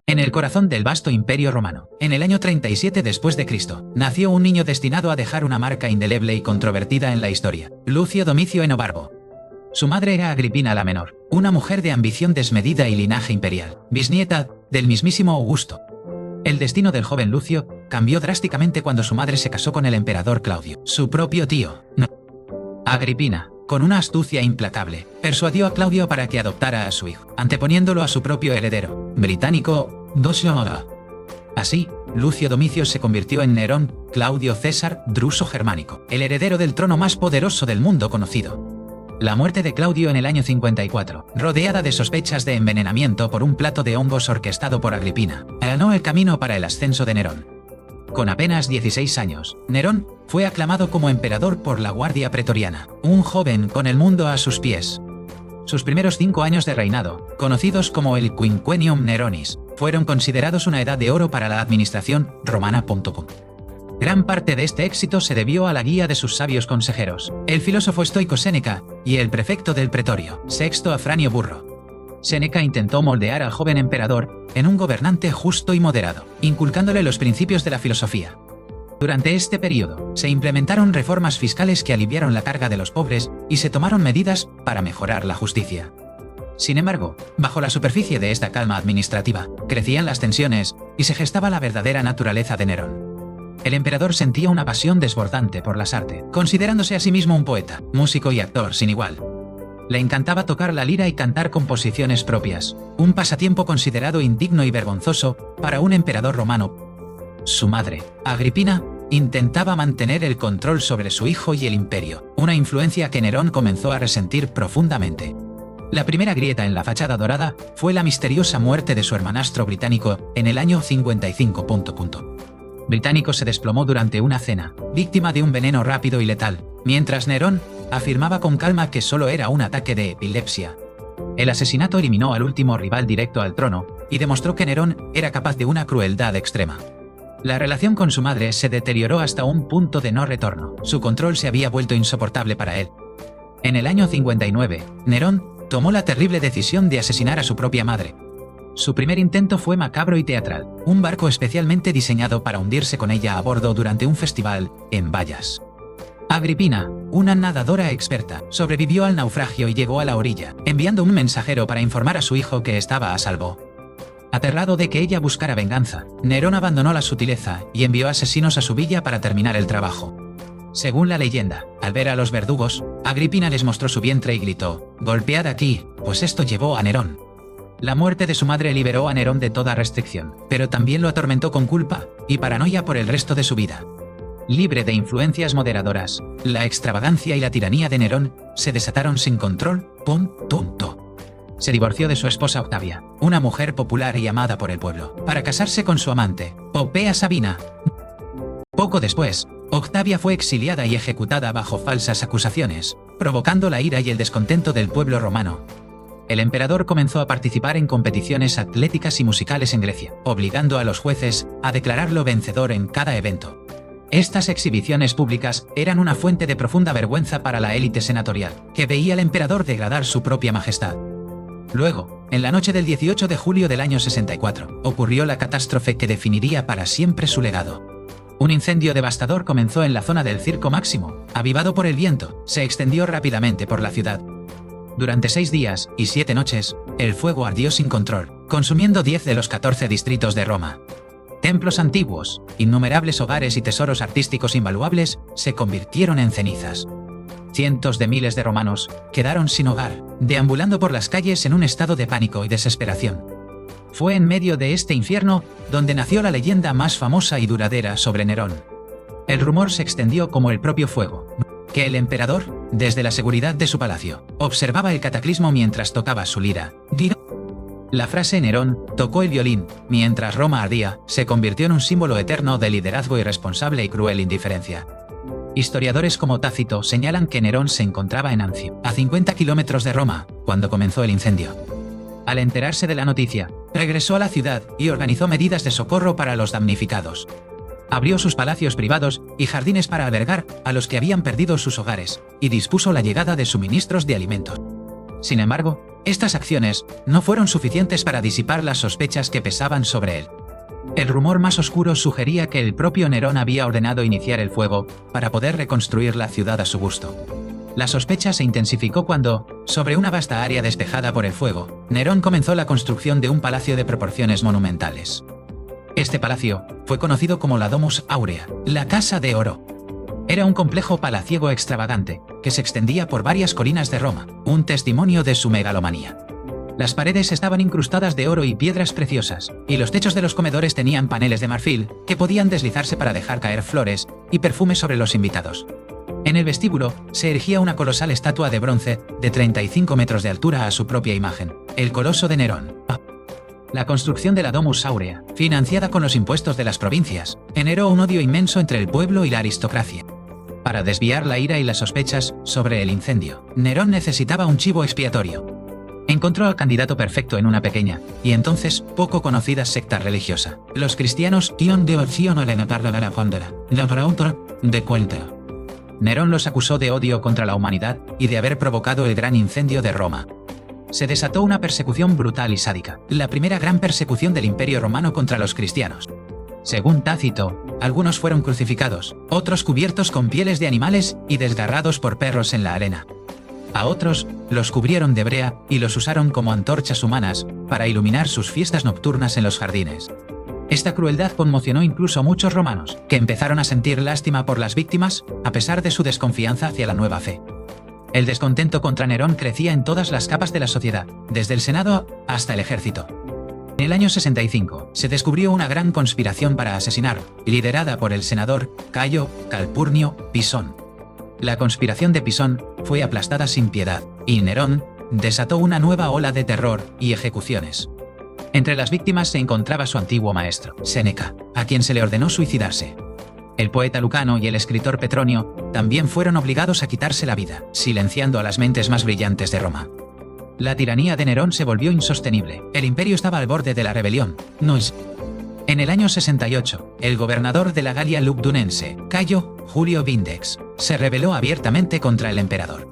En el corazón del vasto imperio romano, en el año 37 después de Cristo, nació un niño destinado a dejar una marca indeleble y controvertida en la historia, Lucio Domicio Enobarbo. Su madre era Agripina la Menor, una mujer de ambición desmedida y linaje imperial, bisnieta del mismísimo Augusto. El destino del joven Lucio cambió drásticamente cuando su madre se casó con el emperador Claudio, su propio tío. Agripina, con una astucia implacable, persuadió a Claudio para que adoptara a su hijo, anteponiéndolo a su propio heredero, británico, Así, Lucio Domicio se convirtió en Nerón Claudio César Druso Germánico, el heredero del trono más poderoso del mundo conocido. La muerte de Claudio en el año 54, rodeada de sospechas de envenenamiento por un plato de hongos orquestado por Agripina, allanó el camino para el ascenso de Nerón. Con apenas 16 años, Nerón fue aclamado como emperador por la Guardia Pretoriana, un joven con el mundo a sus pies. Sus primeros 5 años de reinado, conocidos como el Quinquennium Neronis, fueron considerados una edad de oro para la administración romana. Gran parte de este éxito se debió a la guía de sus sabios consejeros, el filósofo estoico Séneca y el prefecto del pretorio, Sexto Afranio Burro. Séneca intentó moldear al joven emperador en un gobernante justo y moderado, inculcándole los principios de la filosofía. Durante este periodo, se implementaron reformas fiscales que aliviaron la carga de los pobres y se tomaron medidas para mejorar la justicia. Sin embargo, bajo la superficie de esta calma administrativa, crecían las tensiones y se gestaba la verdadera naturaleza de Nerón. El emperador sentía una pasión desbordante por las artes, considerándose a sí mismo un poeta, músico y actor sin igual. Le encantaba tocar la lira y cantar composiciones propias, un pasatiempo considerado indigno y vergonzoso para un emperador romano. Su madre, Agripina, intentaba mantener el control sobre su hijo y el imperio, una influencia que Nerón comenzó a resentir profundamente. La primera grieta en la fachada dorada fue la misteriosa muerte de su hermanastro británico en el año 55. Británico se desplomó durante una cena, víctima de un veneno rápido y letal, mientras Nerón afirmaba con calma que solo era un ataque de epilepsia. El asesinato eliminó al último rival directo al trono y demostró que Nerón era capaz de una crueldad extrema. La relación con su madre se deterioró hasta un punto de no retorno. Su control se había vuelto insoportable para él. En el año 59, Nerón tomó la terrible decisión de asesinar a su propia madre. Su primer intento fue macabro y teatral, un barco especialmente diseñado para hundirse con ella a bordo durante un festival en Bayas. Agripina, una nadadora experta, sobrevivió al naufragio y llegó a la orilla, enviando un mensajero para informar a su hijo que estaba a salvo. Aterrado de que ella buscara venganza, Nerón abandonó la sutileza y envió asesinos a su villa para terminar el trabajo. Según la leyenda, al ver a los verdugos, Agripina les mostró su vientre y gritó: «Golpead aquí, pues esto llevó a Nerón». La muerte de su madre liberó a Nerón de toda restricción, pero también lo atormentó con culpa y paranoia por el resto de su vida. Libre de influencias moderadoras, la extravagancia y la tiranía de Nerón se desataron sin control. Se divorció de su esposa Octavia, una mujer popular y amada por el pueblo, para casarse con su amante, Popea Sabina. Poco después, Octavia fue exiliada y ejecutada bajo falsas acusaciones, provocando la ira y el descontento del pueblo romano. El emperador comenzó a participar en competiciones atléticas y musicales en Grecia, obligando a los jueces a declararlo vencedor en cada evento. Estas exhibiciones públicas eran una fuente de profunda vergüenza para la élite senatorial, que veía al emperador degradar su propia majestad. Luego, en la noche del 18 de julio del año 64, ocurrió la catástrofe que definiría para siempre su legado. Un incendio devastador comenzó en la zona del Circo Máximo, avivado por el viento, se extendió rápidamente por la ciudad. Durante 6 días y 7 noches, el fuego ardió sin control, consumiendo 10 de los 14 distritos de Roma. Templos antiguos, innumerables hogares y tesoros artísticos invaluables se convirtieron en cenizas. Cientos de miles de romanos quedaron sin hogar, deambulando por las calles en un estado de pánico y desesperación. Fue en medio de este infierno donde nació la leyenda más famosa y duradera sobre Nerón. El rumor se extendió como el propio fuego, que el emperador, desde la seguridad de su palacio, observaba el cataclismo mientras tocaba su lira. La frase Nerón tocó el violín mientras Roma ardía se convirtió en un símbolo eterno de liderazgo irresponsable y cruel indiferencia. Historiadores como Tácito señalan que Nerón se encontraba en Ancio, a 50 kilómetros de Roma, cuando comenzó el incendio. Al enterarse de la noticia, regresó a la ciudad y organizó medidas de socorro para los damnificados. Abrió sus palacios privados y jardines para albergar a los que habían perdido sus hogares, y dispuso la llegada de suministros de alimentos. Sin embargo, estas acciones no fueron suficientes para disipar las sospechas que pesaban sobre él. El rumor más oscuro sugería que el propio Nerón había ordenado iniciar el fuego para poder reconstruir la ciudad a su gusto. La sospecha se intensificó cuando, sobre una vasta área despejada por el fuego, Nerón comenzó la construcción de un palacio de proporciones monumentales. Este palacio fue conocido como la Domus Aurea, la Casa de Oro. Era un complejo palaciego extravagante que se extendía por varias colinas de Roma, un testimonio de su megalomanía. Las paredes estaban incrustadas de oro y piedras preciosas, y los techos de los comedores tenían paneles de marfil que podían deslizarse para dejar caer flores y perfumes sobre los invitados. En el vestíbulo se erigía una colosal estatua de bronce de 35 metros de altura a su propia imagen, el Coloso de Nerón. La construcción de la Domus Aurea, financiada con los impuestos de las provincias, generó un odio inmenso entre el pueblo y la aristocracia. Para desviar la ira y las sospechas sobre el incendio, Nerón necesitaba un chivo expiatorio. Encontró al candidato perfecto en una pequeña, y entonces poco conocida secta religiosa, los cristianos de cuenta. Nerón los acusó de odio contra la humanidad y de haber provocado el gran incendio de Roma. Se desató una persecución brutal y sádica, la primera gran persecución del Imperio Romano contra los cristianos. Según Tácito, algunos fueron crucificados, otros cubiertos con pieles de animales y desgarrados por perros en la arena. A otros los cubrieron de brea y los usaron como antorchas humanas para iluminar sus fiestas nocturnas en los jardines. Esta crueldad conmocionó incluso a muchos romanos, que empezaron a sentir lástima por las víctimas, a pesar de su desconfianza hacia la nueva fe. El descontento contra Nerón crecía en todas las capas de la sociedad, desde el Senado hasta el ejército. En el año 65, se descubrió una gran conspiración para asesinar, liderada por el senador Cayo Calpurnio Pisón. La conspiración de Pisón fue aplastada sin piedad, y Nerón desató una nueva ola de terror y ejecuciones. Entre las víctimas se encontraba su antiguo maestro, Séneca, a quien se le ordenó suicidarse. El poeta Lucano y el escritor Petronio también fueron obligados a quitarse la vida, silenciando a las mentes más brillantes de Roma. La tiranía de Nerón se volvió insostenible, el imperio estaba al borde de la rebelión. En el año 68, el gobernador de la Galia Lugdunense, Cayo Julio Vindex, se rebeló abiertamente contra el emperador.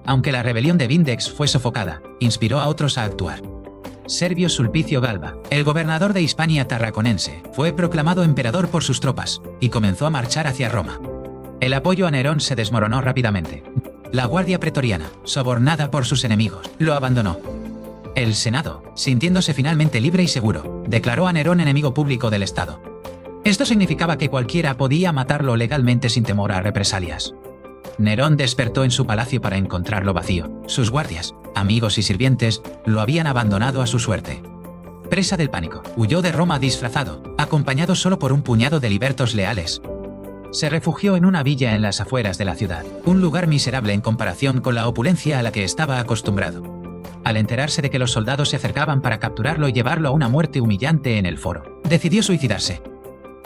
Aunque la rebelión de Vindex fue sofocada, inspiró a otros a actuar. Servio Sulpicio Galba, el gobernador de Hispania Tarraconense, fue proclamado emperador por sus tropas y comenzó a marchar hacia Roma. El apoyo a Nerón se desmoronó rápidamente. La guardia pretoriana, sobornada por sus enemigos, lo abandonó. El Senado, sintiéndose finalmente libre y seguro, declaró a Nerón enemigo público del Estado. Esto significaba que cualquiera podía matarlo legalmente sin temor a represalias. Nerón despertó en su palacio para encontrarlo vacío. Sus guardias, amigos y sirvientes lo habían abandonado a su suerte. Presa del pánico, huyó de Roma disfrazado, acompañado solo por un puñado de libertos leales. Se refugió en una villa en las afueras de la ciudad, un lugar miserable en comparación con la opulencia a la que estaba acostumbrado. Al enterarse de que los soldados se acercaban para capturarlo y llevarlo a una muerte humillante en el foro, decidió suicidarse.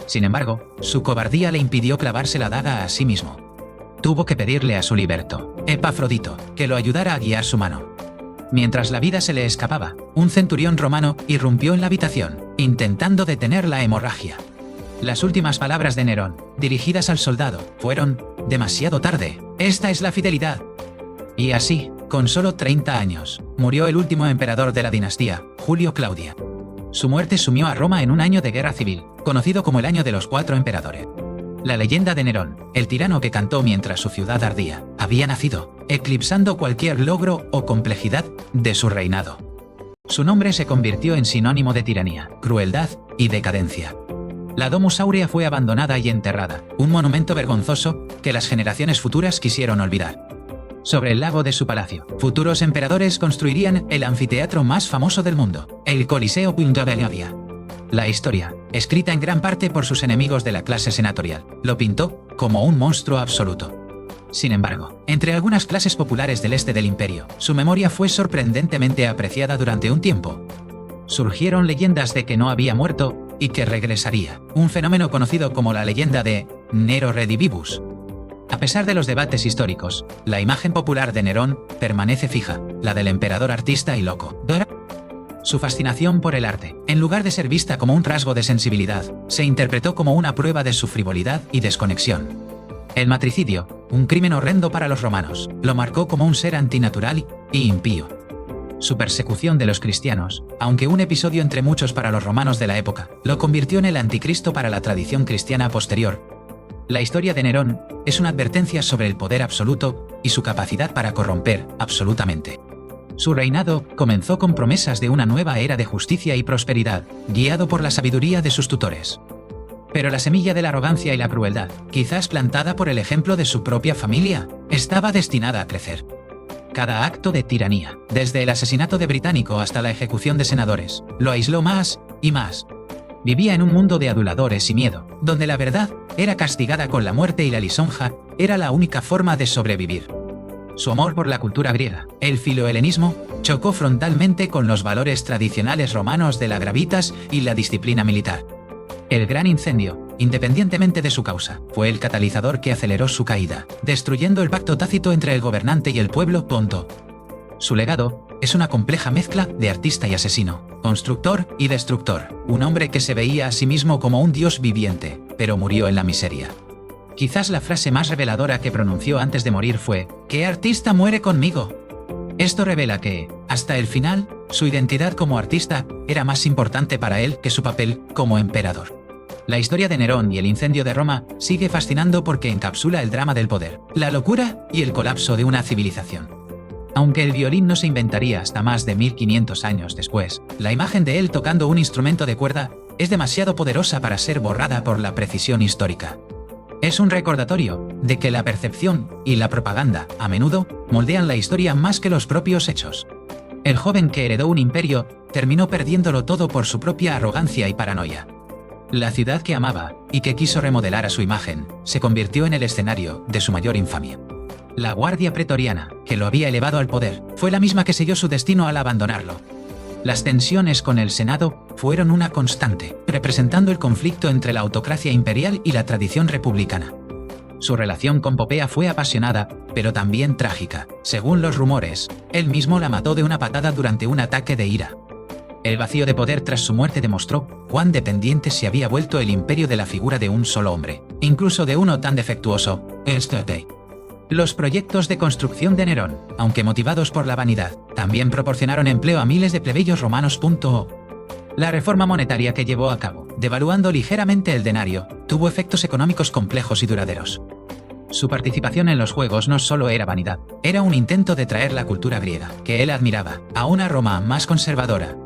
Sin embargo, su cobardía le impidió clavarse la daga a sí mismo. Tuvo que pedirle a su liberto, Epafrodito, que lo ayudara a guiar su mano. Mientras la vida se le escapaba, un centurión romano irrumpió en la habitación, intentando detener la hemorragia. Las últimas palabras de Nerón, dirigidas al soldado, fueron: «Demasiado tarde, esta es la fidelidad». Y así, con solo 30 años, murió el último emperador de la dinastía, Julio Claudia. Su muerte sumió a Roma en un año de guerra civil, conocido como el Año de los 4 Emperadores. La leyenda de Nerón, el tirano que cantó mientras su ciudad ardía, había nacido, eclipsando cualquier logro o complejidad de su reinado. Su nombre se convirtió en sinónimo de tiranía, crueldad y decadencia. La Domus Aurea fue abandonada y enterrada, un monumento vergonzoso que las generaciones futuras quisieron olvidar. Sobre el lago de su palacio, futuros emperadores construirían el anfiteatro más famoso del mundo, el Coliseo Pintorescula. La historia, escrita en gran parte por sus enemigos de la clase senatorial, lo pintó como un monstruo absoluto. Sin embargo, entre algunas clases populares del este del imperio, su memoria fue sorprendentemente apreciada durante un tiempo. Surgieron leyendas de que no había muerto y que regresaría, un fenómeno conocido como la leyenda de Nero Redivivus. A pesar de los debates históricos, la imagen popular de Nerón permanece fija, la del emperador artista y loco. Su fascinación por el arte, en lugar de ser vista como un rasgo de sensibilidad, se interpretó como una prueba de su frivolidad y desconexión. El matricidio, un crimen horrendo para los romanos, lo marcó como un ser antinatural y impío. Su persecución de los cristianos, aunque un episodio entre muchos para los romanos de la época, lo convirtió en el anticristo para la tradición cristiana posterior. La historia de Nerón es una advertencia sobre el poder absoluto y su capacidad para corromper absolutamente. Su reinado comenzó con promesas de una nueva era de justicia y prosperidad, guiado por la sabiduría de sus tutores. Pero la semilla de la arrogancia y la crueldad, quizás plantada por el ejemplo de su propia familia, estaba destinada a crecer. Cada acto de tiranía, desde el asesinato de británico hasta la ejecución de senadores, lo aisló más y más. Vivía en un mundo de aduladores y miedo, donde la verdad era castigada con la muerte y la lisonja era la única forma de sobrevivir. Su amor por la cultura griega, el filohelenismo, chocó frontalmente con los valores tradicionales romanos de la gravitas y la disciplina militar. El gran incendio, independientemente de su causa, fue el catalizador que aceleró su caída, destruyendo el pacto tácito entre el gobernante y el pueblo. Su legado es una compleja mezcla de artista y asesino, constructor y destructor, un hombre que se veía a sí mismo como un dios viviente, pero murió en la miseria. Quizás la frase más reveladora que pronunció antes de morir fue: «¿Qué artista muere conmigo?». Esto revela que, hasta el final, su identidad como artista era más importante para él que su papel como emperador. La historia de Nerón y el incendio de Roma sigue fascinando porque encapsula el drama del poder, la locura y el colapso de una civilización. Aunque el violín no se inventaría hasta más de 1500 años después, la imagen de él tocando un instrumento de cuerda es demasiado poderosa para ser borrada por la precisión histórica. Es un recordatorio de que la percepción y la propaganda, a menudo, moldean la historia más que los propios hechos. El joven que heredó un imperio terminó perdiéndolo todo por su propia arrogancia y paranoia. La ciudad que amaba y que quiso remodelar a su imagen se convirtió en el escenario de su mayor infamia. La guardia pretoriana, que lo había elevado al poder, fue la misma que selló su destino al abandonarlo. Las tensiones con el Senado fueron una constante, representando el conflicto entre la autocracia imperial y la tradición republicana. Su relación con Popea fue apasionada, pero también trágica. Según los rumores, él mismo la mató de una patada durante un ataque de ira. El vacío de poder tras su muerte demostró cuán dependiente se había vuelto el imperio de la figura de un solo hombre, incluso de uno tan defectuoso, Stephen. Los proyectos de construcción de Nerón, aunque motivados por la vanidad, también proporcionaron empleo a miles de plebeyos romanos. La reforma monetaria que llevó a cabo, devaluando ligeramente el denario, tuvo efectos económicos complejos y duraderos. Su participación en los juegos no solo era vanidad, era un intento de traer la cultura griega, que él admiraba, a una Roma más conservadora.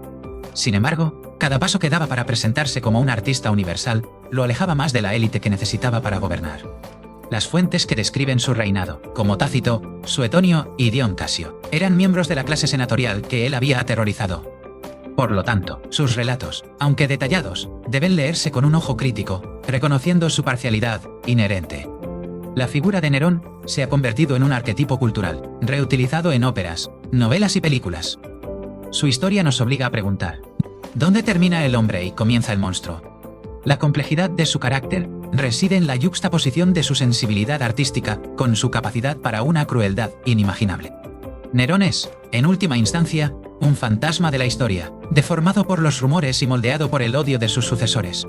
Sin embargo, cada paso que daba para presentarse como un artista universal, lo alejaba más de la élite que necesitaba para gobernar. Las fuentes que describen su reinado, como Tácito, Suetonio y Dion Casio, eran miembros de la clase senatorial que él había aterrorizado. Por lo tanto, sus relatos, aunque detallados, deben leerse con un ojo crítico, reconociendo su parcialidad inherente. La figura de Nerón se ha convertido en un arquetipo cultural, reutilizado en óperas, novelas y películas. Su historia nos obliga a preguntar: ¿dónde termina el hombre y comienza el monstruo? La complejidad de su carácter reside en la yuxtaposición de su sensibilidad artística con su capacidad para una crueldad inimaginable. Nerón es, en última instancia, un fantasma de la historia, deformado por los rumores y moldeado por el odio de sus sucesores.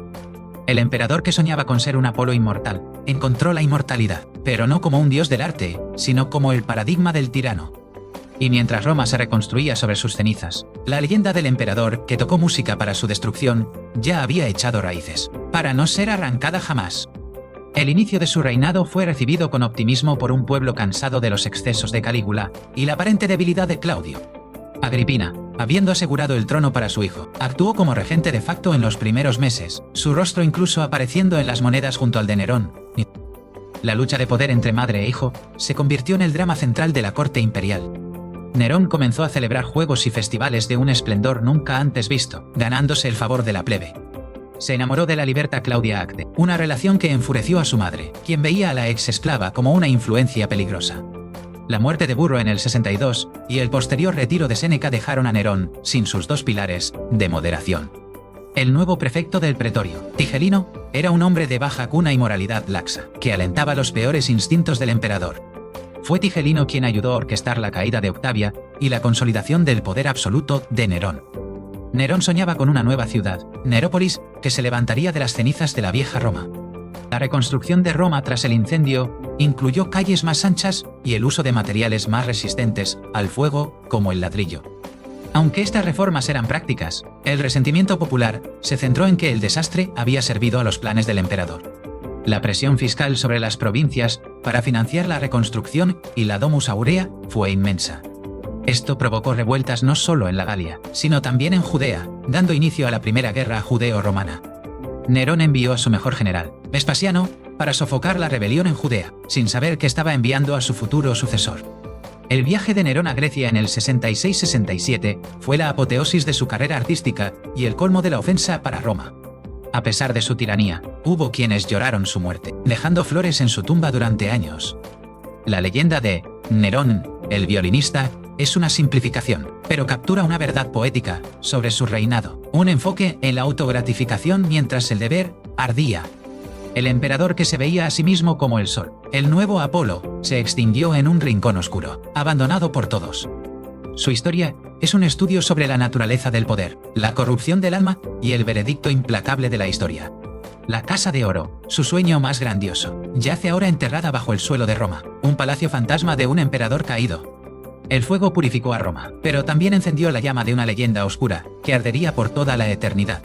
El emperador que soñaba con ser un Apolo inmortal, encontró la inmortalidad, pero no como un dios del arte, sino como el paradigma del tirano. Y mientras Roma se reconstruía sobre sus cenizas, la leyenda del emperador que tocó música para su destrucción ya había echado raíces, para no ser arrancada jamás. El inicio de su reinado fue recibido con optimismo por un pueblo cansado de los excesos de Calígula y la aparente debilidad de Claudio. Agripina, habiendo asegurado el trono para su hijo, actuó como regente de facto en los primeros meses, su rostro incluso apareciendo en las monedas junto al de Nerón. La lucha de poder entre madre e hijo se convirtió en el drama central de la corte imperial. Nerón comenzó a celebrar juegos y festivales de un esplendor nunca antes visto, ganándose el favor de la plebe. Se enamoró de la liberta Claudia Acte, una relación que enfureció a su madre, quien veía a la ex esclava como una influencia peligrosa. La muerte de Burro en el 62 y el posterior retiro de Séneca dejaron a Nerón sin sus dos pilares de moderación. El nuevo prefecto del pretorio, Tigelino, era un hombre de baja cuna y moralidad laxa, que alentaba los peores instintos del emperador. Fue Tigelino quien ayudó a orquestar la caída de Octavia y la consolidación del poder absoluto de Nerón. Nerón soñaba con una nueva ciudad, Nerópolis, que se levantaría de las cenizas de la vieja Roma. La reconstrucción de Roma tras el incendio incluyó calles más anchas y el uso de materiales más resistentes al fuego, como el ladrillo. Aunque estas reformas eran prácticas, el resentimiento popular se centró en que el desastre había servido a los planes del emperador. La presión fiscal sobre las provincias para financiar la reconstrucción y la Domus Aurea fue inmensa. Esto provocó revueltas no solo en la Galia, sino también en Judea, dando inicio a la Primera Guerra Judeo-Romana. Nerón envió a su mejor general, Vespasiano, para sofocar la rebelión en Judea, sin saber que estaba enviando a su futuro sucesor. El viaje de Nerón a Grecia en el 66-67 fue la apoteosis de su carrera artística y el colmo de la ofensa para Roma. A pesar de su tiranía, hubo quienes lloraron su muerte, dejando flores en su tumba durante años. La leyenda de Nerón, el violinista, es una simplificación, pero captura una verdad poética sobre su reinado, un enfoque en la autogratificación mientras el deber ardía. El emperador que se veía a sí mismo como el sol, el nuevo Apolo, se extinguió en un rincón oscuro, abandonado por todos. Su historia es un estudio sobre la naturaleza del poder, la corrupción del alma y el veredicto implacable de la historia. La Casa de Oro, su sueño más grandioso, yace ahora enterrada bajo el suelo de Roma, un palacio fantasma de un emperador caído. El fuego purificó a Roma, pero también encendió la llama de una leyenda oscura que ardería por toda la eternidad.